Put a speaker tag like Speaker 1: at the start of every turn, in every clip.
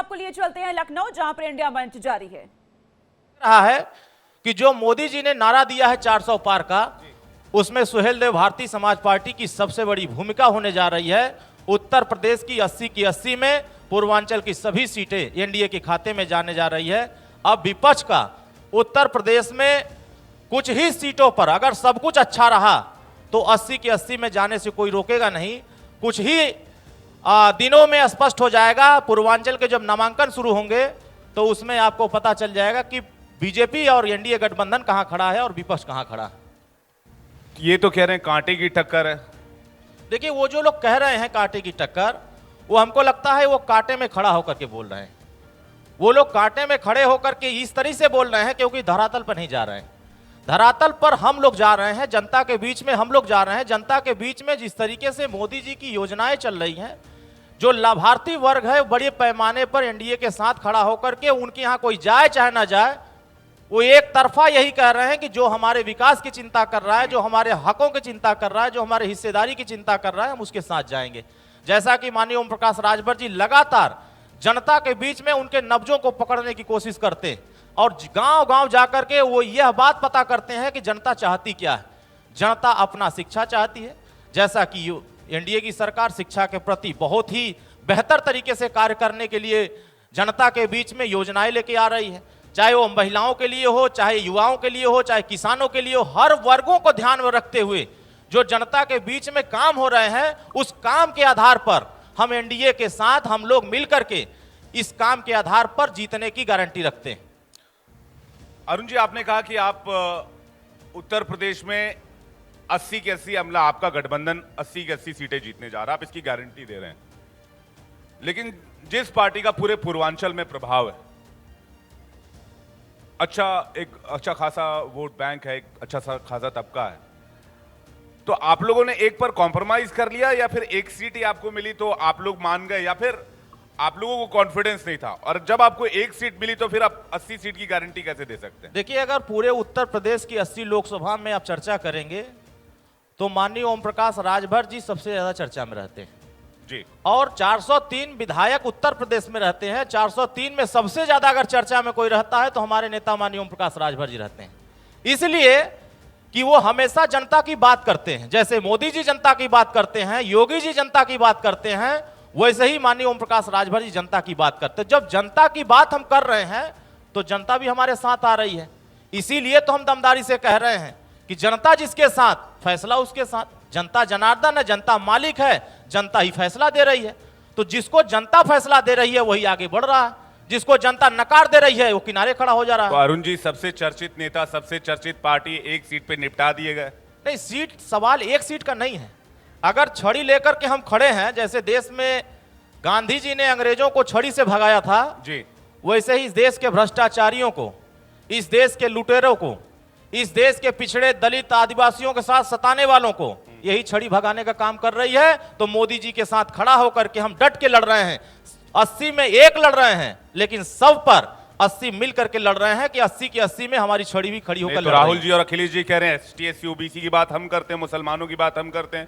Speaker 1: आपको लिए चलते हैं लखनऊ, जहां पर इंडिया मंच जारी है।
Speaker 2: रहा है कि जो मोदी जी ने नारा दिया है 400 पार का, उसमें सुहेलदेव भारतीय समाज पार्टी की सबसे बड़ी भूमिका होने जा रही है। उत्तर प्रदेश की 80 की 80 में पूर्वांचल की सभी सीटें एनडीए के खाते में जाने जा रही है। अब विपक्ष का उत्तर प्रदेश में कुछ ही सीटों पर अगर सब कुछ अच्छा रहा तो 80 की 80 में जाने से कोई रोकेगा नहीं। कुछ ही दिनों में स्पष्ट हो जाएगा। पूर्वांचल के जब नामांकन शुरू होंगे तो उसमें आपको पता चल जाएगा कि बीजेपी और एनडीए गठबंधन कहां खड़ा है और विपक्ष कहां खड़ा है।
Speaker 3: ये तो कह रहे हैं कांटे की टक्कर है।
Speaker 2: देखिए, वो जो लोग कह रहे हैं कांटे की टक्कर, वो हमको लगता है वो कांटे में खड़ा होकर के बोल रहे हैं। वो लोग कांटे में खड़े होकर के इस तरह से बोल रहे हैं क्योंकि धरातल पर नहीं जा रहे हैं। धरातल पर हम लोग जा रहे हैं, जनता के बीच में हम लोग जा रहे हैं। जनता के बीच में जिस तरीके से मोदी जी की योजनाएं चल रही हैं, जो लाभार्थी वर्ग है बड़े पैमाने पर एनडीए के साथ खड़ा होकर के उनके यहां कोई जाए चाहे ना जाए, वो एक तरफा यही कह रहे हैं कि जो हमारे विकास की चिंता कर रहा है, जो हमारे हकों की चिंता कर रहा है, जो हमारे हिस्सेदारी की चिंता कर रहा है, हम उसके साथ जाएंगे। जैसा कि माननीय ओम प्रकाश राजभर जी लगातार जनता के बीच में उनके नब्जों को पकड़ने की कोशिश करते हैं और गांव गांव जाकर के वो यह बात पता करते हैं कि जनता चाहती क्या है। जनता अपना शिक्षा चाहती है, जैसा कि एनडीए की सरकार शिक्षा के प्रति बहुत ही बेहतर तरीके से कार्य करने के लिए जनता के बीच में योजनाएं लेके आ रही है। चाहे वो महिलाओं के लिए हो, चाहे युवाओं के लिए हो, चाहे किसानों के लिए हो, हर वर्गों को ध्यान में रखते हुए जो जनता के बीच में काम हो रहे हैं, उस काम के आधार पर हम एनडीए के साथ हम लोग मिलकर के इस काम के आधार पर जीतने की गारंटी रखते हैं।
Speaker 3: अरुण जी, आपने कहा कि आप उत्तर प्रदेश में 80 की 80 अमला आपका गठबंधन 80 की 80 सीटें जीतने जा रहा है, आप इसकी गारंटी दे रहे हैं। लेकिन जिस पार्टी का पूरे पूर्वांचल में प्रभाव है, एक अच्छा खासा वोट बैंक है, एक अच्छा खासा तबका है, तो आप लोगों ने एक पर कॉम्प्रोमाइज कर लिया या फिर एक सीट ही आपको मिली तो आप लोग मान गए, या फिर आप लोगों को कॉन्फिडेंस नहीं था और जब आपको एक सीट मिली तो फिर आप 80 सीट की गारंटी कैसे दे सकते हैं?
Speaker 2: देखिए, अगर पूरे उत्तर प्रदेश की 80 लोकसभा में आप चर्चा करेंगे तो माननीय ओम प्रकाश राजभर जी सबसे ज्यादा चर्चा में रहते हैं
Speaker 3: जी, और
Speaker 2: 403 विधायक उत्तर प्रदेश में रहते हैं। 403 में सबसे ज्यादा अगर चर्चा में कोई रहता है तो हमारे नेता माननीय ओम प्रकाश राजभर जी रहते हैं, इसलिए कि वो हमेशा जनता की बात करते हैं। जैसे मोदी जी जनता की बात करते हैं, योगी जी जनता की बात करते हैं, वैसे ही माननीय ओम प्रकाश राजभर जी जनता की बात करते हैं। जब जनता की बात हम कर रहे हैं तो जनता भी हमारे साथ आ रही है। इसीलिए तो हम दमदारी से कह रहे हैं कि जनता जिसके साथ, फैसला उसके साथ। जनता जनार्दन है, जनता मालिक है, जनता ही फैसला दे रही है। तो जिसको जनता फैसला दे रही है वही आगे बढ़ रहा है, जिसको जनता नकार दे रही है वो किनारे खड़ा हो जा रहा है।
Speaker 3: तो अरुण जी, सबसे चर्चित नेता, सबसे चर्चित पार्टी एक सीट पे निपटा दिए गए।
Speaker 2: नहीं, सीट सवाल एक सीट का नहीं है। अगर छड़ी लेकर के हम खड़े हैं, जैसे देश में गांधी जी ने अंग्रेजों को छड़ी से भगाया था
Speaker 3: जी,
Speaker 2: वैसे ही इस देश के भ्रष्टाचारियों को, इस देश के लुटेरों को, इस देश के पिछड़े दलित आदिवासियों के साथ सताने वालों को यही छड़ी भगाने का काम कर रही है। तो मोदी जी के साथ खड़ा होकर के हम डट के लड़ रहे हैं। 80 में एक लड़ रहे हैं, लेकिन सब पर 80 मिल करके लड़ रहे हैं कि 80 की 80 में हमारी छड़ी भी खड़ी होकर।
Speaker 3: तो राहुल जी और अखिलेश जी कह रहे हैं एसटी एससी ओबीसी की बात हम करते हैं, मुसलमानों की बात हम करते हैं।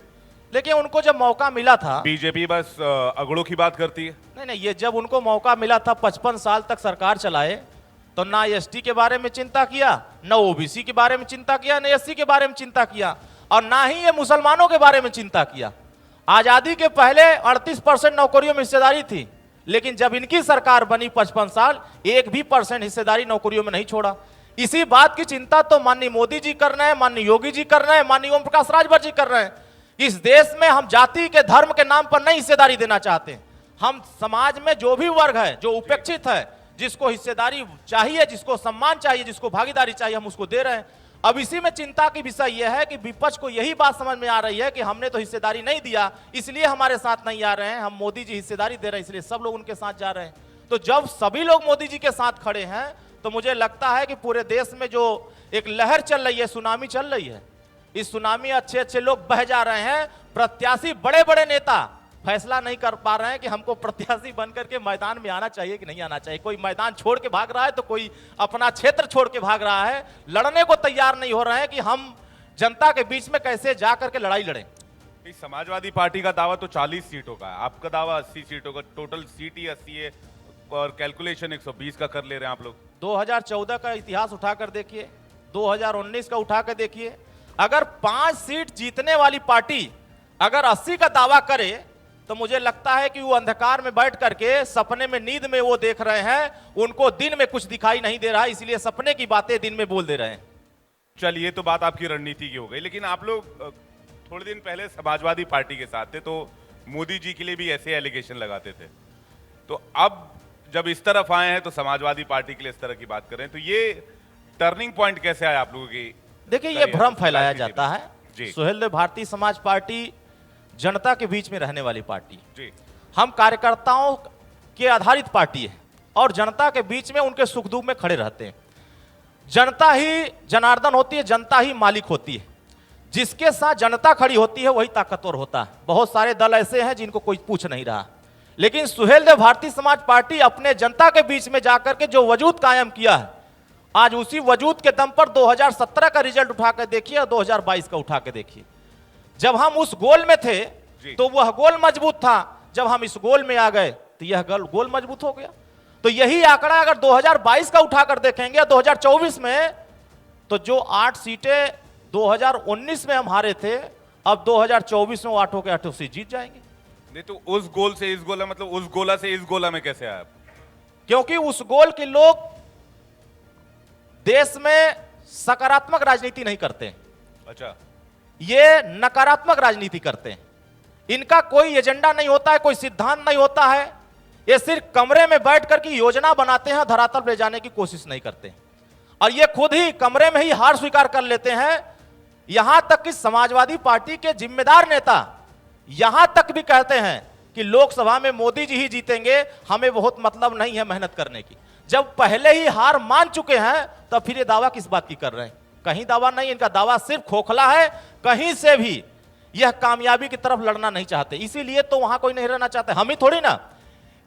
Speaker 2: लेकिन उनको जब मौका मिला था,
Speaker 3: बीजेपी बस अगड़ों की बात करती है।
Speaker 2: नहीं, ये जब उनको मौका मिला था 55 साल तक सरकार चलाए, तो ना एसटी के बारे में चिंता किया, ना ओबीसी के बारे में चिंता किया, ना एससी के बारे में चिंता किया, और ना ही ये मुसलमानों के बारे में चिंता किया। आजादी के पहले 38% नौकरियों में हिस्सेदारी थी, लेकिन जब इनकी सरकार बनी 55 साल, 1% हिस्सेदारी नौकरियों में नहीं छोड़ा। इसी बात की चिंता तो माननीय मोदी जी कर रहे हैं, माननीय योगी जी कर रहे हैं, माननीय ओम प्रकाश राजभर जी कर रहे हैं। इस देश में हम जाति के धर्म के नाम पर नहीं हिस्सेदारी देना चाहते। हम समाज में जो भी वर्ग है, जो उपेक्षित है, जिसको हिस्सेदारी चाहिए, जिसको सम्मान चाहिए, जिसको भागीदारी चाहिए, हम उसको दे रहे हैं। अब इसी में चिंता की विषय यह है कि विपक्ष को यही बात समझ में आ रही है कि हमने तो हिस्सेदारी नहीं दिया, इसलिए हमारे साथ नहीं आ रहे हैं। हम मोदी जी हिस्सेदारी दे रहे हैं, इसलिए सब लोग उनके साथ जा रहे हैं। तो जब सभी लोग मोदी जी के साथ खड़े हैं तो मुझे लगता है कि पूरे देश में जो एक लहर चल रही है, सुनामी चल रही है, इस सुनामी अच्छे अच्छे लोग बह जा रहे हैं। प्रत्याशी, बड़े बड़े नेता फैसला नहीं कर पा रहे हैं कि हमको प्रत्याशी बनकर के मैदान में आना चाहिए कि नहीं आना चाहिए। कोई मैदान छोड़ के भाग रहा है तो कोई अपना क्षेत्र छोड़ के भाग रहा है। लड़ने को तैयार नहीं हो रहे हैं कि हम जनता के बीच में कैसे जा करके लड़ाई लड़ें।
Speaker 3: समाजवादी पार्टी का दावा तो 40 सीटों का है, आपका दावा 80 सीटों का, टोटल सीट ही 80 है। और कैलकुलेशन 120 का कर ले रहे हैं आप लोग।
Speaker 2: 2014 का इतिहास उठाकर देखिए, 2019 का उठा कर देखिए। अगर 5 सीट जीतने वाली पार्टी अगर 80 का दावा करे तो मुझे लगता है कि वो अंधकार में बैठ करके सपने में, नींद में वो देख रहे हैं, उनको दिन में कुछ दिखाई नहीं दे रहा, इसलिए सपने की बातें दिन में बोल दे रहे हैं।
Speaker 3: चलिए, तो बात आपकी रणनीति की हो गई, लेकिन आप लोग थोड़े दिन पहले समाजवादी पार्टी के साथ थे, तो मोदी जी के लिए भी ऐसे एलिगेशन लगाते थे। तो अब जब इस तरफ आए हैं तो समाजवादी पार्टी के लिए इस तरह की बात कर रहे हैं, तो ये टर्निंग पॉइंट कैसे आया आप लोगों की?
Speaker 2: देखिए, ये भ्रम फैलाया
Speaker 3: राजनीति
Speaker 2: जाता
Speaker 3: में।
Speaker 2: है।
Speaker 3: जी।
Speaker 2: सुहेलदेव भारतीय समाज पार्टी जनता के बीच में रहने वाली पार्टी,
Speaker 3: जी,
Speaker 2: हम कार्यकर्ताओं के आधारित पार्टी है और जनता के बीच में उनके सुख दुख में खड़े रहते हैं। जनता ही जनार्दन होती है, जनता ही मालिक होती है। जिसके साथ जनता खड़ी होती है वही ताकतवर होता है। बहुत सारे दल ऐसे हैं जिनको कोई पूछ नहीं रहा, लेकिन सुहेलदेव भारतीय समाज पार्टी अपने जनता के बीच में जाकर के जो वजूद कायम किया है, आज उसी वजूद के दम पर 2017 का रिजल्ट उठा कर देखिए और 2022 का उठा के देखिए। जब हम उस गोल में थे तो वह गोल मजबूत था, जब हम इस गोल में आ गए तो यह गोल मजबूत हो गया। तो यही आंकड़ा अगर 2022 का उठाकर देखेंगे 2024 में, तो जो 8 सीटें 2019 में हम हारे थे, अब 2024 में वो 8 के 8 सीट जीत जाएंगे।
Speaker 3: नहीं तो उस गोल से इस गोला, मतलब उस गोला से इस गोला में कैसे आया?
Speaker 2: क्योंकि उस गोल के लोग देश में सकारात्मक राजनीति नहीं करते,
Speaker 3: अच्छा,
Speaker 2: ये नकारात्मक राजनीति करते हैं। इनका कोई एजेंडा नहीं होता है, कोई सिद्धांत नहीं होता है, ये सिर्फ कमरे में बैठ कर की योजना बनाते हैं, धरातल ले जाने की कोशिश नहीं करते। और ये खुद ही कमरे में ही हार स्वीकार कर लेते हैं। यहां तक कि समाजवादी पार्टी के जिम्मेदार नेता यहां तक भी कहते हैं कि लोकसभा में मोदी जी ही जीतेंगे, हमें बहुत मतलब नहीं है मेहनत करने की। जब पहले ही हार मान चुके हैं तो फिर ये दावा किस बात की कर रहे हैं? कहीं दावा नहीं, इनका दावा सिर्फ खोखला है। कहीं से भी यह कामयाबी की तरफ लड़ना नहीं चाहते, इसीलिए तो वहां कोई नहीं रहना चाहते। हम ही थोड़ी ना,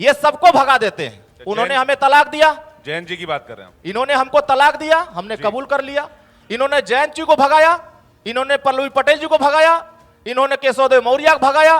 Speaker 2: ये सबको भगा देते हैं। उन्होंने हमें तलाक दिया,
Speaker 3: जैन जी की बात कर रहे हैं।
Speaker 2: इन्होंने हमको तलाक दिया, हमने कबूल कर लिया। इन्होंने जयंत जी को भगाया, इन्होंने पल्लवी पटेल जी को भगाया, इन्होंने केशवदेव मौर्य को भगाया।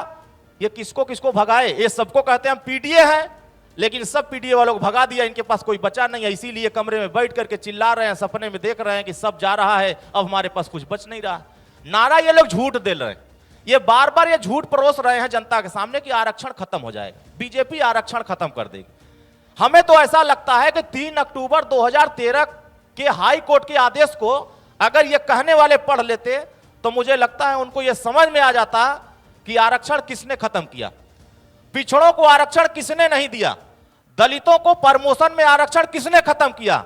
Speaker 2: ये किसको किसको भगाए? ये सबको कहते हैं हम पीडीए हैं, लेकिन सब पीडीए वालों को भगा दिया। इनके पास कोई बचा नहीं है, इसीलिए कमरे में बैठ करके चिल्ला रहे हैं, सपने में देख रहे हैं कि सब जा रहा है, अब हमारे पास कुछ बच नहीं रहा। नारा ये लोग झूठ दे रहे हैं, ये बार बार ये झूठ परोस रहे हैं जनता के सामने कि आरक्षण खत्म हो जाएगा, बीजेपी आरक्षण खत्म कर देगी। हमें तो ऐसा लगता है कि 3 अक्टूबर 2013 के हाई कोर्ट के आदेश को अगर ये कहने वाले पढ़ लेते तो मुझे लगता है उनको ये समझ में आ जाता कि आरक्षण किसने खत्म किया, पिछड़ों को आरक्षण किसने नहीं दिया, दलितों को प्रमोशन में आरक्षण किसने खत्म किया।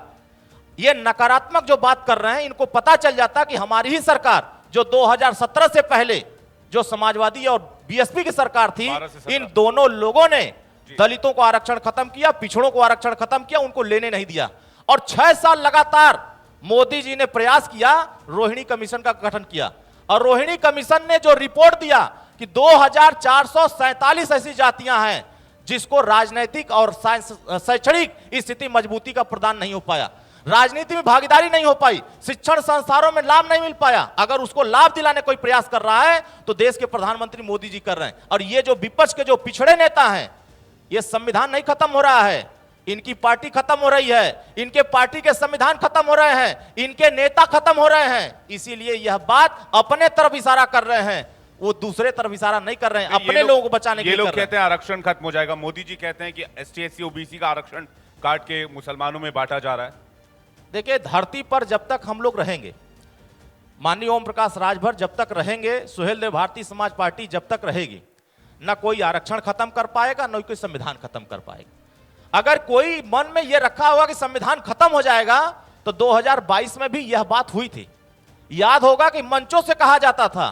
Speaker 2: ये नकारात्मक जो बात कर रहे हैं, इनको पता चल जाता कि हमारी ही सरकार जो 2017 से पहले जो समाजवादी और बीएसपी की सरकार थी, इन दोनों लोगों ने दलितों को आरक्षण खत्म किया, पिछड़ों को आरक्षण खत्म किया, उनको लेने नहीं दिया। और 6 साल लगातार मोदी जी ने प्रयास किया, रोहिणी कमीशन का गठन किया, और रोहिणी कमीशन ने जो रिपोर्ट दिया कि 2447 ऐसी जातियां हैं जिसको राजनीतिक और शैक्षणिक स्थिति मजबूती का प्रदान नहीं हो पाया, राजनीति में भागीदारी नहीं हो पाई, शिक्षण संस्थानों में लाभ नहीं मिल पाया। अगर उसको लाभ दिलाने कोई प्रयास कर रहा है तो देश के प्रधानमंत्री मोदी जी कर रहे हैं। और ये जो विपक्ष के जो पिछड़े नेता हैं, ये संविधान नहीं खत्म हो रहा है, इनकी पार्टी खत्म हो रही है, इनके पार्टी के संविधान खत्म हो रहे हैं, इनके नेता खत्म हो रहे हैं। इसीलिए यह बात अपने तरफ इशारा कर रहे हैं, वो दूसरे तरफ इशारा नहीं कर रहे हैं, अपने लोगों को बचाने के लिए।
Speaker 3: ये लोग कहते हैं आरक्षण खत्म हो जाएगा, मोदी जी कहते हैं कि एसटी एससी ओबीसी का आरक्षण काट के मुसलमानों में बांटा जा रहा है।
Speaker 2: देखिए, धरती पर जब तक हम लोग रहेंगे, माननीय ओम प्रकाश राजभर जब तक रहेंगे, सुहेलदेव भारतीय समाज पार्टी जब तक रहेगी, ना कोई आरक्षण खत्म कर पाएगा, ना कोई संविधान खत्म कर पाएगा। अगर कोई मन में यह रखा होगा कि संविधान खत्म हो जाएगा, तो 2022 में भी यह बात हुई थी। याद होगा कि मंचों से कहा जाता था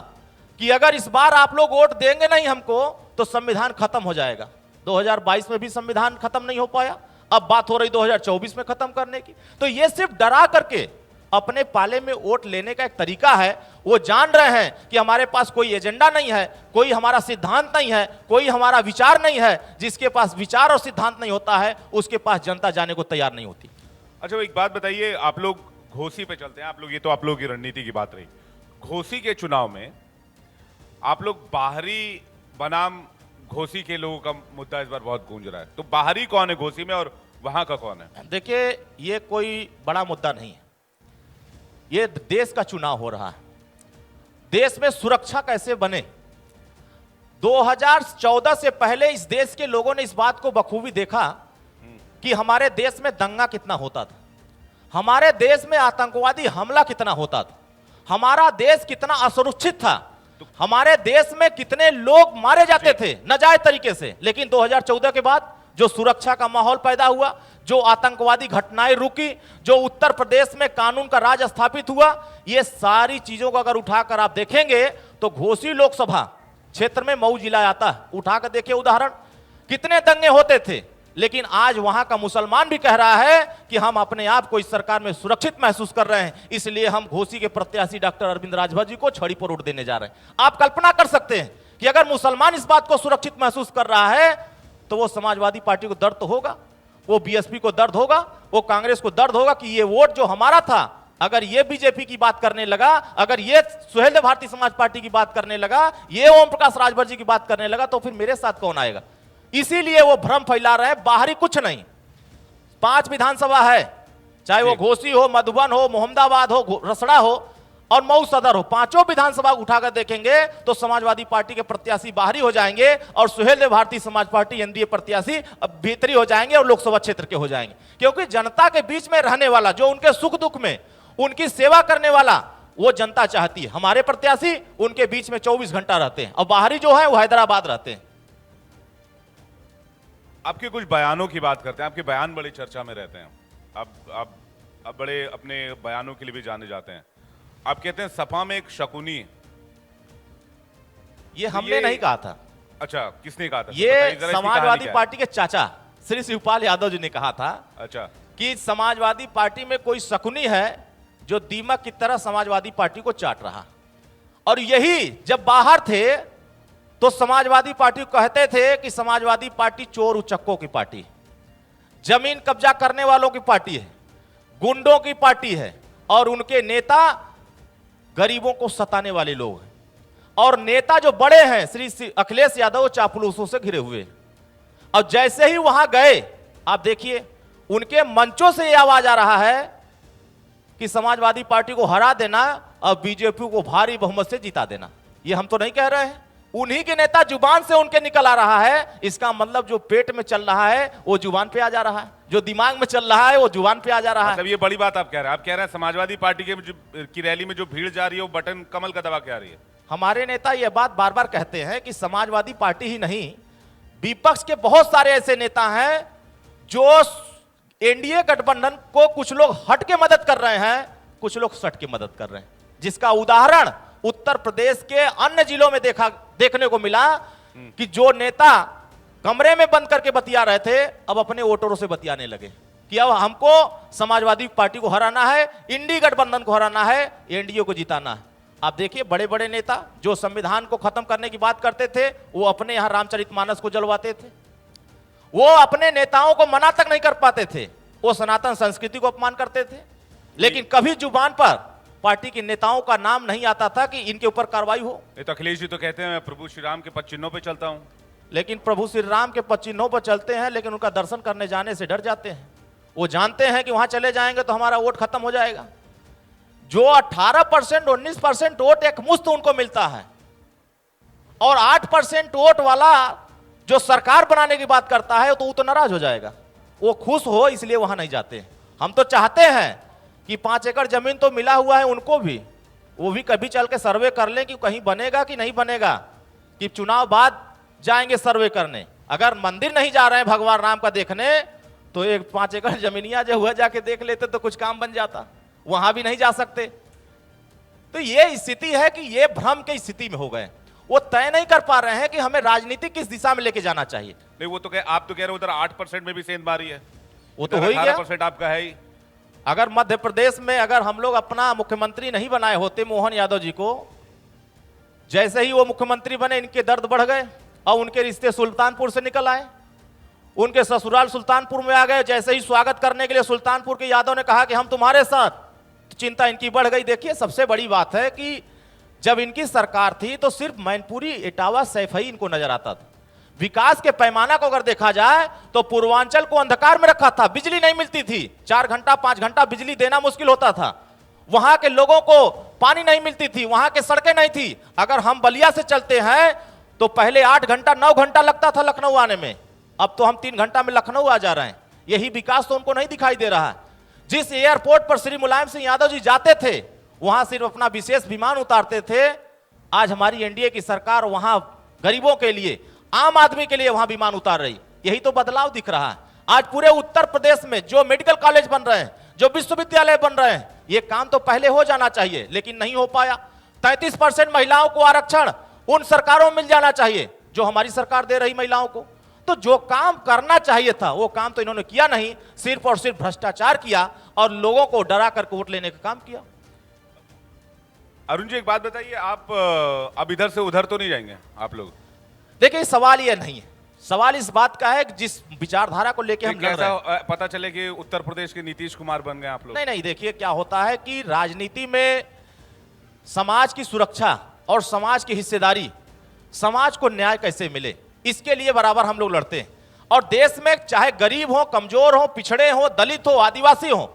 Speaker 2: कि अगर इस बार आप लोग वोट देंगे नहीं हमको तो संविधान खत्म हो जाएगा। 2022 में भी संविधान खत्म नहीं हो पाया, अब बात हो रही 2024 में खत्म करने की। तो ये सिर्फ डरा करके अपने पाले में वोट लेने का एक तरीका है। वो जान रहे हैं कि हमारे पास कोई एजेंडा नहीं है, कोई हमारा सिद्धांत नहीं है, कोई हमारा विचार नहीं है। जिसके पास विचार और सिद्धांत नहीं होता है, उसके पास जनता जाने को तैयार नहीं होती।
Speaker 3: अच्छा, एक बात बताइए, आप लोग घोसी पे चलते हैं, आप लोग, ये तो आप लोग की रणनीति की बात रही। घोसी के चुनाव में आप लोग बाहरी बनाम घोसी के लोगों का मुद्दा इस बार बहुत गूंज रहा है, तो बाहरी कौन है घोसी में और वहां का कौन है?
Speaker 2: देखिए, ये कोई बड़ा मुद्दा नहीं है, ये देश का चुनाव हो रहा है। देश में सुरक्षा कैसे बने, 2014 से पहले इस देश के लोगों ने इस बात को बखूबी देखा कि हमारे देश में दंगा कितना होता था, हमारे देश में आतंकवादी हमला कितना होता था, हमारा देश कितना असुरक्षित था, हमारे देश में कितने लोग मारे जाते थे नाजायज तरीके से। लेकिन 2014 के बाद जो सुरक्षा का माहौल पैदा हुआ, जो आतंकवादी घटनाएं रुकी, जो उत्तर प्रदेश में कानून का राज स्थापित हुआ, ये सारी चीजों को अगर उठाकर आप देखेंगे तो घोसी लोकसभा क्षेत्र में मऊ जिला आता है, उठाकर देखिए उदाहरण, कितने दंगे होते थे। लेकिन आज वहां का मुसलमान भी कह रहा है कि हम अपने आप को इस सरकार में सुरक्षित महसूस कर रहे हैं, इसलिए हम घोसी के प्रत्याशी डॉक्टर अरविंद राजभर जी को छड़ी पर वोट देने जा रहे हैं। आप कल्पना कर सकते हैं कि अगर मुसलमान इस बात को सुरक्षित महसूस कर रहा है तो वो समाजवादी पार्टी को दर्द तो होगा, वो बीएसपी को दर्द होगा, वो कांग्रेस को दर्द होगा कि ये वोट जो हमारा था, अगर ये बीजेपी की बात करने लगा, अगर ये सुहेलदेव भारतीय समाज पार्टी की बात करने लगा, ये ओम प्रकाश राजभर जी की बात करने लगा, तो फिर मेरे साथ कौन आएगा? इसीलिए वो भ्रम फैला रहे हैं, बाहरी कुछ नहीं। 5 विधानसभा है, चाहे वो घोसी हो, मधुबन हो, मोहम्मदाबाद हो, रसड़ा हो और मऊ सदर हो, 5 विधानसभा उठाकर देखेंगे तो समाजवादी पार्टी के प्रत्याशी बाहरी हो जाएंगे और सुहेलदेव भारतीय समाज पार्टी एनडीए प्रत्याशी भीतरी हो जाएंगे और लोकसभा क्षेत्र के हो जाएंगे। क्योंकि जनता के बीच में रहने वाला, जो उनके सुख दुख में उनकी सेवा करने वाला, वो जनता चाहती है। हमारे प्रत्याशी उनके बीच में 24 घंटा रहते हैं और बाहरी जो है वो हैदराबाद रहते हैं।
Speaker 3: आपके कुछ बयानों की बात करते हैं, आपके बयान बड़ी चर्चा में रहते हैं, आप बड़े अपने बयानों के लिए भी जाने जाते हैं। आप कहते हैं सपा में एक शकुनी है।
Speaker 2: ये हमने नहीं कहा था।
Speaker 3: अच्छा, किसने कहा था?
Speaker 2: ये समाजवादी पार्टी के चाचा श्री शिवपाल यादव जी ने कहा था।
Speaker 3: अच्छा,
Speaker 2: कि समाजवादी पार्टी में कोई शकुनी है जो दीमक की तरह समाजवादी पार्टी को चाट रहा, और यही जब बाहर थे तो समाजवादी पार्टी को कहते थे कि समाजवादी पार्टी चोर उचक्कों की पार्टी, जमीन कब्जा करने वालों की पार्टी है, गुंडों की पार्टी है, और उनके नेता गरीबों को सताने वाले लोग हैं। और नेता जो बड़े हैं श्री अखिलेश यादव चापलूसों से घिरे हुए, और जैसे ही वहां गए आप देखिए उनके मंचों से यह आवाज आ रहा है कि समाजवादी पार्टी को हरा देना और बीजेपी को भारी बहुमत से जिता देना। ये हम तो नहीं कह रहे हैं, उन्हीं के नेता जुबान से उनके निकल आ रहा है। इसका मतलब जो पेट में चल रहा है वो जुबान पे आ जा रहा है, जो दिमाग में चल रहा है वो जुबान पे आ जा रहा है।
Speaker 3: मतलब ये बड़ी बात आप कह रहे हैं। आप कह रहे हैं समाजवादी पार्टी की रैली में जो भीड़ जा रही है वो बटन कमल का दबा के आ रही है।
Speaker 2: हमारे नेता ये बात बार बार कहते हैं कि समाजवादी पार्टी ही नहीं, विपक्ष के बहुत सारे ऐसे नेता हैं जो एनडीए गठबंधन को कुछ लोग हट के मदद कर रहे हैं, कुछ लोग सट के मदद कर रहे हैं, जिसका उदाहरण उत्तर प्रदेश के अन्य जिलों में देखने को मिला कि जो नेता कमरे में बंद करके बतिया रहे थे अब अपने वोटरों से बतियाने लगे कि अब हमको समाजवादी पार्टी को हराना है, इंडी गठबंधन को हराना है, एनडीए को जिताना है। आप देखिए बड़े बड़े नेता जो संविधान को खत्म करने की बात करते थे वो अपने यहां रामचरितमानस को जलवाते थे, वो अपने नेताओं को मना तक नहीं कर पाते थे, वो सनातन संस्कृति को अपमान करते थे, लेकिन कभी जुबान पर पार्टी के नेताओं का नाम नहीं आता था कि इनके ऊपर कार्रवाई हो।
Speaker 3: तो अखिलेश जी तो कहते हैं मैं प्रभु श्री राम के पद चिन्हों पे चलता हूं।
Speaker 2: लेकिन प्रभु श्री राम के पद चिन्हों पर चलते हैं, लेकिन उनका दर्शन करने जाने से डर जाते हैं। वो जानते हैं कि वहां चले जाएंगे तो हमारा वोट खत्म हो जाएगा। जो 18% 19% वोट एक मुश्त उनको मिलता है, और 8% वोट वाला जो सरकार बनाने की बात करता है तो वो तो नाराज हो जाएगा, वो खुश हो इसलिए वहां नहीं जाते। हम तो चाहते हैं कि 5 एकड़ जमीन तो मिला हुआ है उनको भी, वो भी कभी चल के सर्वे कर लें कि कहीं बनेगा कि नहीं बनेगा, कि चुनाव बाद जाएंगे सर्वे करने। अगर मंदिर नहीं जा रहे हैं भगवान राम का देखने तो एक 5 एकड़ जमीनिया जो हुआ जाके देख लेते तो कुछ काम बन जाता, वहां भी नहीं जा सकते। तो ये स्थिति है कि ये भ्रम की स्थिति में हो गए, वो तय नहीं कर पा रहे हैं कि हमें राजनीति किस दिशा में लेके जाना चाहिए।
Speaker 3: नहीं, वो तो आप तो कह रहे हो उधर 8% में भी सेंधमारी है,
Speaker 2: वो तो हो ही गया।
Speaker 3: 18% आपका है ही।
Speaker 2: अगर मध्य प्रदेश में अगर हम लोग अपना मुख्यमंत्री नहीं बनाए होते मोहन यादव जी को, जैसे ही वो मुख्यमंत्री बने इनके दर्द बढ़ गए और उनके रिश्ते सुल्तानपुर से निकल आए, उनके ससुराल सुल्तानपुर में आ गए। जैसे ही स्वागत करने के लिए सुल्तानपुर के यादव ने कहा कि हम तुम्हारे साथ, तो चिंता इनकी बढ़ गई। देखिए सबसे बड़ी बात है कि जब इनकी सरकार थी तो सिर्फ मैनपुरी, इटावा, सैफई इनको नजर आता था। विकास के पैमाना को अगर देखा जाए तो पूर्वांचल को अंधकार में रखा था, बिजली नहीं मिलती थी, 4 घंटा 5 घंटा बिजली देना मुश्किल होता था, वहां के लोगों को पानी नहीं मिलती थी, वहां के सड़कें नहीं थी। अगर हम बलिया से चलते हैं तो पहले 8 घंटा 9 घंटा लगता था लखनऊ आने में, अब तो हम 3 घंटा में लखनऊ आ जा रहे हैं। यही विकास तो उनको नहीं दिखाई दे रहा है। जिस एयरपोर्ट पर श्री मुलायम सिंह यादव जी जाते थे वहां सिर्फ अपना विशेष विमान उतारते थे, आज हमारी एनडीए की सरकार वहां गरीबों के लिए, आम आदमी के लिए वहां विमान उतार रही। यही तो बदलाव दिख रहा है। आज पूरे उत्तर प्रदेश में जो मेडिकल कॉलेज बन रहे हैं, जो विश्वविद्यालय बन रहे हैं, ये काम तो पहले हो जाना चाहिए, लेकिन नहीं हो पाया। 33% महिलाओं को आरक्षण उन सरकारों में मिल जाना चाहिए जो हमारी सरकार दे रही महिलाओं को। तो जो काम करना चाहिए था वो काम तो इन्होंने किया नहीं, सिर्फ और सिर्फ भ्रष्टाचार किया और लोगों को डरा कर वोट लेने का काम किया।
Speaker 3: अरुण जी, एक बात बताइए, आप अब इधर से उधर तो नहीं जाएंगे आप लोग?
Speaker 2: देखिए, सवाल ये नहीं है, सवाल इस बात का है कि जिस विचारधारा को लेकर हम लड़ रहे हैं,
Speaker 3: पता चले कि उत्तर प्रदेश के नीतीश कुमार बन गए आप लोग।
Speaker 2: नहीं, देखिए क्या होता है कि राजनीति में समाज की सुरक्षा और समाज की हिस्सेदारी, समाज को न्याय कैसे मिले, इसके लिए बराबर हम लोग लड़ते हैं। और देश में चाहे गरीब हो, कमजोर हो, पिछड़े हो, दलित हो, आदिवासी हो,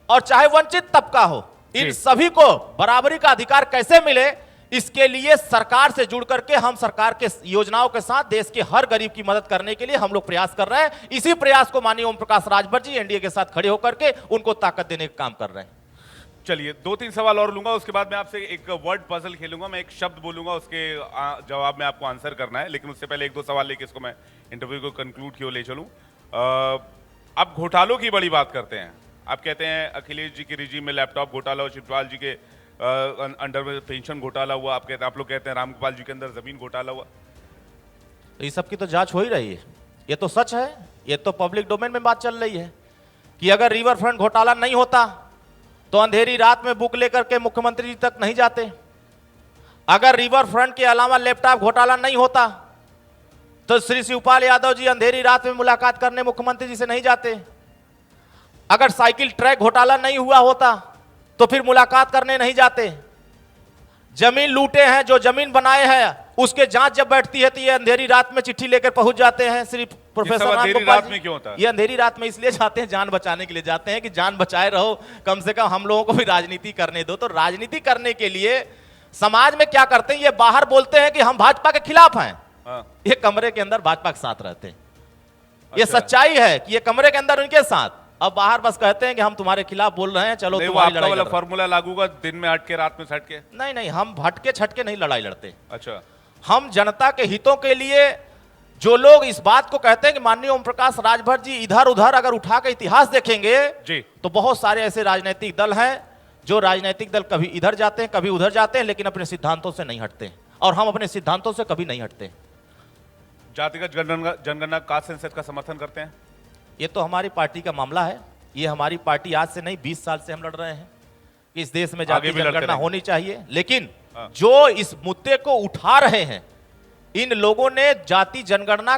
Speaker 2: और चाहे वंचित तबका हो, इन सभी को बराबरी का अधिकार कैसे मिले, इसके लिए सरकार से जुड़ करके हम सरकार के योजनाओं के साथ देश के हर गरीब की मदद करने के लिए हम लोग प्रयास कर रहे हैं। इसी प्रयास को माननीय ओम प्रकाश राजभर जी एनडीए के साथ खड़े होकर के उनको ताकत देने का काम कर रहे हैं।
Speaker 3: चलिए, 2-3 सवाल और लूंगा, उसके बाद मैं आपसे एक वर्ड पजल खेलूंगा। मैं एक शब्द बोलूंगा, उसके जवाब में आपको आंसर करना है, लेकिन उससे पहले 1-2 सवाल लेके इसको मैं इंटरव्यू को कंक्लूड की ओर ले चलूं। अब घोटालों की बड़ी बात करते हैं। आप कहते हैं अखिलेश जी के रिजीम में लैपटॉप घोटाला हुआ, शिवपाल जी के अंडर में पेंशन घोटाला हुआ, आप लोग कहते हैं रामगोपाल जी के अंदर जमीन घोटाला हुआ।
Speaker 2: तो ये सब की तो जांच हो ही रही है, ये तो सच है, ये तो पब्लिक डोमेन में बात चल रही है कि अगर रिवर फ्रंट घोटाला नहीं होता तो अंधेरी रात में बुक लेकर के मुख्यमंत्री जी तक नहीं जाते। अगर रिवर फ्रंट के अलावा लैपटॉप घोटाला नहीं होता तो श्री शिवपाल यादव जी अंधेरी रात में मुलाकात करने मुख्यमंत्री जी से नहीं जाते। अगर साइकिल ट्रैक घोटाला नहीं हुआ होता तो फिर मुलाकात करने नहीं जाते। जमीन लूटे हैं, जो जमीन बनाए हैं, उसके जांच जब बैठती है तो ये अंधेरी रात में चिट्ठी लेकर पहुंच जाते हैं श्री प्रोफेसर
Speaker 3: रामगोपाल जी। क्यों होता है
Speaker 2: ये अंधेरी रात में? इसलिए जाते हैं, जान बचाने के लिए जाते हैं कि जान बचाए रहो, कम से कम हम लोगों को भी राजनीति करने दो। तो राजनीति करने के लिए समाज में क्या करते हैं, ये बाहर बोलते हैं कि हम भाजपा के खिलाफ हैं, ये कमरे के अंदर भाजपा के साथ रहते हैं। ये सच्चाई है कि ये कमरे के अंदर उनके साथ, अब बाहर बस कहते हैं कि हम तुम्हारे खिलाफ बोल रहे हैं, चलो तुम्हारी लड़ाई
Speaker 3: वाला फॉर्मूला लागू होगा, दिन में हट के रात में सट के?
Speaker 2: नहीं, हम भटके छटके नहीं लड़ाई लड़ते।
Speaker 3: अच्छा,
Speaker 2: हम जनता के हितों के लिए, जो लोग इस बात को कहते हैं कि माननीय ओम प्रकाश राजभर जी इधर उधर अगर उठा के इतिहास देखेंगे
Speaker 3: जी,
Speaker 2: तो बहुत सारे ऐसे राजनीतिक दल हैं जो राजनीतिक दल कभी इधर जाते हैं कभी उधर जाते हैं, लेकिन अपने सिद्धांतों से नहीं हटते, और हम अपने सिद्धांतों से कभी नहीं हटते।
Speaker 3: जातिगत जनगणना कास्ट सेंसस का समर्थन करते हैं?
Speaker 2: ये तो हमारी पार्टी का मामला है। ये हमारी पार्टी आज से नहीं 20 साल से हम लड़ रहे हैं कि इस देश में जाति जनगणना होनी चाहिए, लेकिन जो इस मुद्दे को उठा रहे हैं इन लोगों ने जाति जनगणना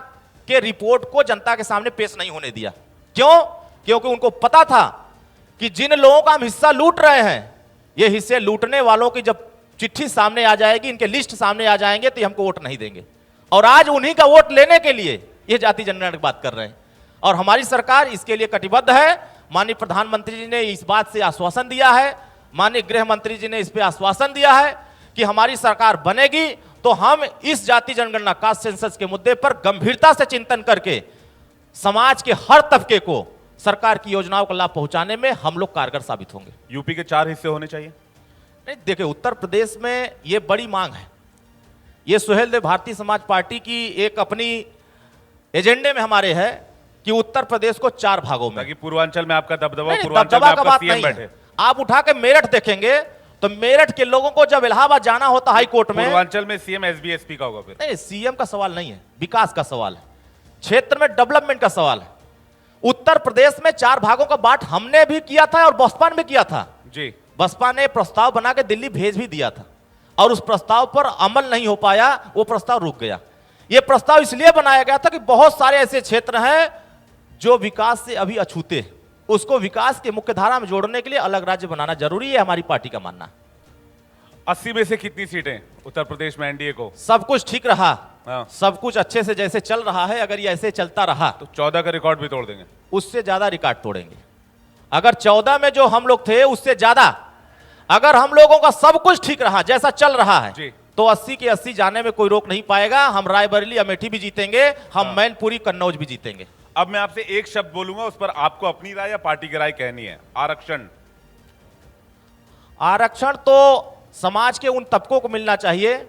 Speaker 2: के रिपोर्ट को जनता के सामने पेश नहीं होने दिया। क्यों? क्योंकि उनको पता था कि जिन लोगों का हम हिस्सा लूट रहे हैं, ये हिस्से लूटने वालों की जब चिट्ठी सामने आ जाएगी, इनके लिस्ट सामने आ जाएंगे तो हमको वोट नहीं देंगे। और आज उन्हीं का वोट लेने के लिए ये जाति जनगणना की बात कर रहे हैं, और हमारी सरकार इसके लिए कटिबद्ध है। माननीय प्रधानमंत्री जी ने इस बात से आश्वासन दिया है, माननीय गृह मंत्री जी ने इस पे आश्वासन दिया है कि हमारी सरकार बनेगी तो हम इस जाति जनगणना कास्ट सेंसस के मुद्दे पर गंभीरता से चिंतन करके समाज के हर तबके को सरकार की योजनाओं का लाभ पहुंचाने में हम लोग कारगर साबित होंगे।
Speaker 3: यूपी के 4 हिस्से होने चाहिए?
Speaker 2: नहीं, देखिए, उत्तर प्रदेश में ये बड़ी मांग है। ये सुहेल देव भारतीय समाज पार्टी की एक अपनी एजेंडे में हमारे है कि उत्तर प्रदेश को 4 भागों में,
Speaker 3: ताकि पूर्वांचल में आपका दबदबा,
Speaker 2: पूर्वांचल में आपका सीएम बैठे। आप उठा के मेरठ देखेंगे तो मेरठ के लोगों को जब इलाहाबाद जाना होता हाई कोर्ट में,
Speaker 3: पूर्वांचल में सीएम एसबी एसपी का होगा? फिर
Speaker 2: नहीं, सीएम का सवाल नहीं है, विकास का सवाल है, क्षेत्र में डेवलपमेंट का सवाल है। उत्तर प्रदेश में 4 भागों का बांट हमने भी किया था और बसपा ने भी किया था
Speaker 3: जी।
Speaker 2: बसपा ने प्रस्ताव बना के दिल्ली भेज भी दिया था, और उस प्रस्ताव पर अमल नहीं हो पाया, वो प्रस्ताव रुक गया। ये प्रस्ताव इसलिए बनाया गया था कि बहुत सारे ऐसे क्षेत्र हैं जो विकास से अभी अछूते हैं, उसको विकास के मुख्य धारा में जोड़ने के लिए अलग राज्य बनाना जरूरी है, हमारी पार्टी का मानना।
Speaker 3: 80 में से कितनी सीटें उत्तर प्रदेश में एनडीए को?
Speaker 2: सब कुछ ठीक रहा,
Speaker 3: हाँ।
Speaker 2: सब कुछ अच्छे से जैसे चल रहा है, अगर ये ऐसे चलता रहा
Speaker 3: तो 14 का रिकॉर्ड भी तोड़ देंगे।
Speaker 2: उससे ज्यादा रिकॉर्ड तोड़ेंगे। अगर 14 में जो हम लोग थे उससे ज्यादा, अगर हम लोगों का सब कुछ ठीक रहा जैसा चल रहा है
Speaker 3: जी।
Speaker 2: तो 80 के 80 जाने में कोई रोक नहीं पाएगा। हम रायबरेली अमेठी भी जीतेंगे, हम मैनपुरी कन्नौज भी जीतेंगे।
Speaker 3: अब मैं आपसे एक शब्द बोलूंगा, उस पर आपको अपनी राय या पार्टी की राय कहनी है। आरक्षण।
Speaker 2: आरक्षण तो समाज के उन तबकों को मिलना चाहिए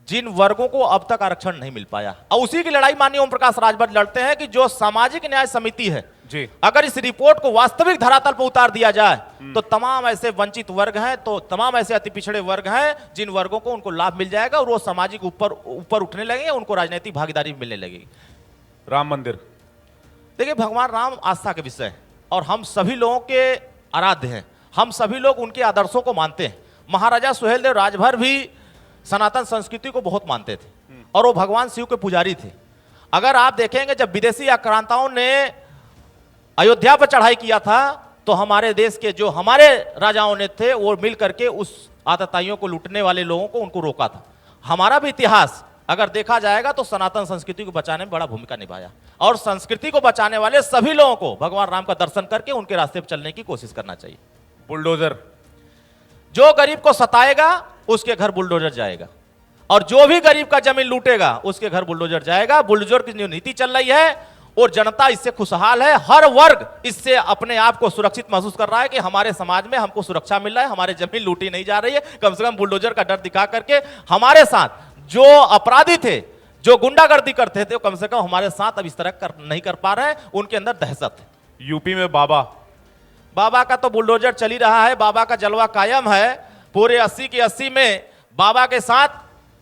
Speaker 2: जिन वर्गों को अब तक आरक्षण नहीं मिल पाया, और उसी की लड़ाई माननीय ओम प्रकाश राजभर लड़ते हैं कि जो सामाजिक न्याय समिति है
Speaker 3: जी।
Speaker 2: अगर इस रिपोर्ट को वास्तविक धरातल पर उतार दिया जाए तो तमाम ऐसे वंचित वर्ग हैं, तो तमाम ऐसे अति पिछड़े वर्ग हैं जिन वर्गों को उनको लाभ मिल जाएगा और वो सामाजिक ऊपर उठने लगेंगे, उनको राजनीतिक भागीदारी मिलने लगेगी।
Speaker 3: राम मंदिर।
Speaker 2: देखिए, भगवान राम आस्था के विषय है और हम सभी लोगों के आराध्य हैं, हम सभी लोग उनके आदर्शों को मानते हैं। महाराजा सुहेलदेव राजभर भी सनातन संस्कृति को बहुत मानते थे और वो भगवान शिव के पुजारी थे। अगर आप देखेंगे जब विदेशी आक्रांताओं ने अयोध्या पर चढ़ाई किया था तो हमारे देश के जो हमारे राजाओं ने थे वो मिल करके उस आतताइयों को लूटने वाले लोगों को उनको रोका था। हमारा भी इतिहास अगर देखा जाएगा तो सनातन संस्कृति को बचाने में बड़ा भूमिका निभाया, और संस्कृति को बचाने वाले सभी लोगों को भगवान राम का दर्शन करके उनके रास्ते पर चलने की कोशिश करना चाहिए।
Speaker 3: बुलडोजर।
Speaker 2: जो गरीब को सताएगा उसके घर बुलडोजर जाएगा, और जो भी गरीब का जमीन लूटेगा उसके घर बुलडोजर जाएगा। बुलडोजर की जो नीति चल रही है और जनता इससे खुशहाल है, हर वर्ग इससे अपने आप को सुरक्षित महसूस कर रहा है कि हमारे समाज में हमको सुरक्षा मिल रहा है, हमारे जमीन लूटी नहीं जा रही है। कम से कम बुलडोजर का डर दिखा करके हमारे साथ जो अपराधी थे, जो गुंडागर्दी करते थे, कम से कम हमारे साथ अब इस तरह नहीं कर पा रहे हैं, उनके अंदर दहशत है।
Speaker 3: यूपी में बाबा
Speaker 2: का तो बुलडोजर चल ही रहा है, बाबा का जलवा कायम है। पूरे 80 के 80 में बाबा के साथ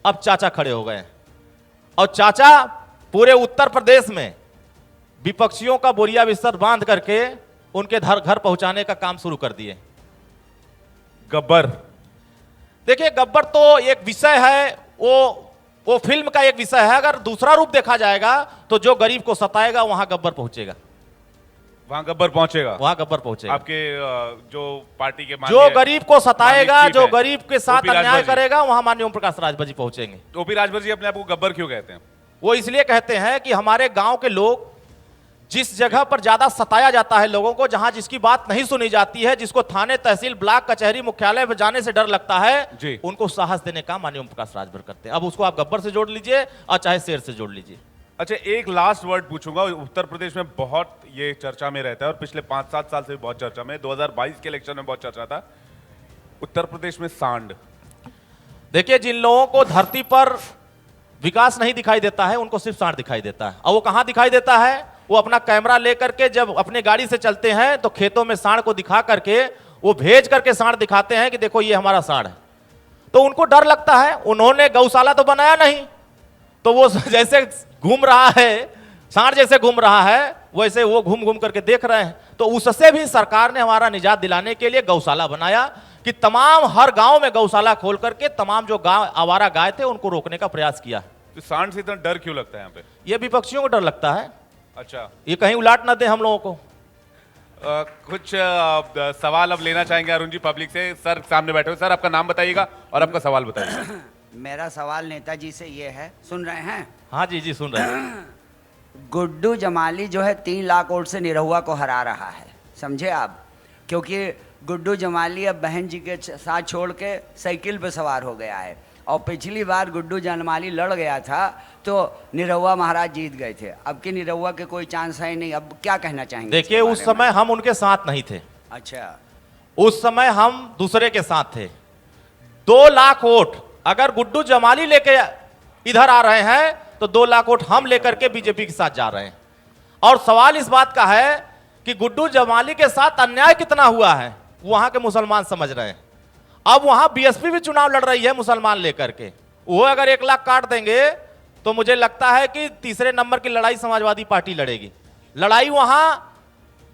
Speaker 2: अब चाचा खड़े हो गए, और चाचा पूरे उत्तर प्रदेश में विपक्षियों का बोरिया बिस्तर बांध करके उनके घर पहुंचाने का काम शुरू कर दिए।
Speaker 3: गब्बर।
Speaker 2: देखिए, गब्बर तो एक विषय है, वो फिल्म का एक विषय है। अगर दूसरा रूप देखा जाएगा तो जो गरीब को सताएगा वहां गब्बर पहुंचेगा,
Speaker 3: वहां गब्बर पहुंचेगा,
Speaker 2: वहां गब्बर पहुंचेगा।
Speaker 3: आपके जो पार्टी के
Speaker 2: जो गरीब को सताएगा, जो
Speaker 3: है,
Speaker 2: गरीब के साथ अन्याय करेगा, वहां माननीय ओम प्रकाश राजभर जी पहुंचेंगे।
Speaker 3: ओपी राजभर जी अपने आप को गब्बर क्यों कहते हैं?
Speaker 2: वो इसलिए कहते हैं कि हमारे गांव के लोग जिस जगह पर ज्यादा सताया जाता है लोगों को, जहां जिसकी बात नहीं सुनी जाती है, जिसको थाने, तहसील, ब्लॉक, कचहरी, मुख्यालय में जाने से डर लगता है, उनको साहस देने का माननीय ओम प्रकाश राजभर करते हैं। अब उसको आप गब्बर से जोड़ लीजिए और चाहे शेर से जोड़ लीजिए।
Speaker 3: अच्छा, एक लास्ट वर्ड पूछूंगा। उत्तर प्रदेश में बहुत ये चर्चा में रहता है और पिछले 5-7 साल से भी बहुत चर्चा में, 2022 के इलेक्शन में बहुत चर्चा था उत्तर प्रदेश में सांड।
Speaker 2: देखिए, जिन लोगों को धरती पर विकास नहीं दिखाई देता है उनको सिर्फ सांड दिखाई देता है। और वो कहां दिखाई देता है? वो अपना कैमरा लेकर के जब अपने गाड़ी से चलते हैं तो खेतों में सांड को दिखा करके वो भेज करके सांड दिखाते हैं कि देखो ये हमारा सांड है, तो उनको डर लगता है। उन्होंने गौशाला तो बनाया नहीं, तो वो जैसे घूम रहा है, सांड जैसे घूम रहा है, वैसे वो घूम घूम करके देख रहे हैं। तो उससे भी सरकार ने हमारा निजात दिलाने के लिए गौशाला बनाया कि तमाम हर गांव में गौशाला खोल करके तमाम जो गांव आवारा गाय थे उनको रोकने का प्रयास किया।
Speaker 3: तो सांड से इतना डर क्यों लगता है यहाँ पे?
Speaker 2: ये विपक्षियों को डर लगता है।
Speaker 3: अच्छा,
Speaker 2: ये कहीं उलाट ना दे हम लोगों को।
Speaker 3: कुछ सवाल अब लेना चाहेंगे अरुण जी पब्लिक से। सर सामने बैठे हो, सर आपका नाम बताइएगा और आपका सवाल बताइए।
Speaker 4: मेरा सवाल नेताजी से ये है, सुन रहे हैं?
Speaker 2: हाँ जी जी सुन रहे हैं।
Speaker 4: गुड्डू जमाली जो है 3 लाख वोट से निरहुआ को हरा रहा है, समझे आप? क्योंकि गुड्डू जमाली अब बहन जी के साथ छोड़ के साइकिल पे सवार हो गया है, और पिछली बार गुड्डू जमाली लड़ गया था तो निरहुआ महाराज जीत गए थे। अब की निरहुआ के कोई चांस है नहीं। अब क्या कहना चाहेंगे?
Speaker 2: देखिए, उस समय हम उनके साथ नहीं थे।
Speaker 4: अच्छा,
Speaker 2: उस समय हम दूसरे के साथ थे। 2 लाख वोट अगर गुड्डू जमाली लेके इधर आ रहे हैं तो 2 लाख वोट हम लेकर के बीजेपी के साथ जा रहे हैं। और सवाल इस बात का है कि गुड्डू जमाली के साथ अन्याय कितना हुआ है वहां के मुसलमान समझ रहे हैं। अब वहां बीएसपी भी चुनाव लड़ रही है मुसलमान लेकर के, वो अगर 1 लाख काट देंगे तो मुझे लगता है कि तीसरे नंबर की लड़ाई समाजवादी पार्टी लड़ेगी। लड़ाई वहां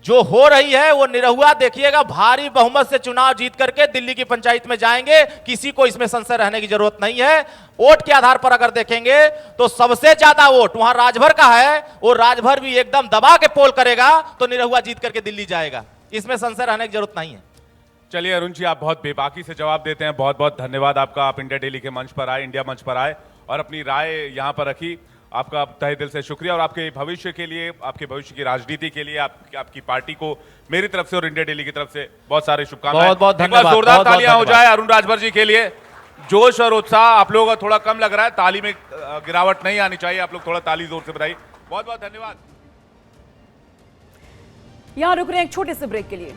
Speaker 2: जो हो रही है वो निरहुआ देखिएगा भारी बहुमत से चुनाव जीत करके दिल्ली की पंचायत में जाएंगे, किसी को इसमें संशय रहने की जरूरत नहीं है। वोट के आधार पर अगर देखेंगे तो सबसे ज्यादा वोट वहां राजभर का है, वो राजभर भी एकदम दबा के पोल करेगा तो निरहुआ जीत करके दिल्ली जाएगा, इसमें संशय रहने की जरूरत नहीं है।
Speaker 3: चलिए अरुण जी, आप बहुत बेबाकी से जवाब देते हैं। बहुत बहुत धन्यवाद आपका। आप इंडिया डेली के मंच पर आए, इंडिया मंच पर आए और अपनी राय यहाँ पर रखी। आपका तहे दिल से शुक्रिया और आपके भविष्य के लिए, आपके भविष्य की राजनीति के लिए, आपकी पार्टी को मेरी तरफ से और इंडिया डेली की तरफ से बहुत सारे शुभकामनाएं।
Speaker 2: बहुत बहुत
Speaker 3: एक बार
Speaker 2: धन्यवाद।
Speaker 3: जोरदार
Speaker 2: बहुत बहुत
Speaker 3: तालियां हो
Speaker 2: धन्यवाद।
Speaker 3: जाए अरुण राजभर जी के लिए। जोश और उत्साह आप लोगों का थोड़ा कम लग रहा है, ताली में गिरावट नहीं आनी चाहिए। आप लोग थोड़ा ताली जोर से बजाइए। बहुत बहुत धन्यवाद।
Speaker 1: यहां रुक रहे हैं एक छोटे से ब्रेक के लिए।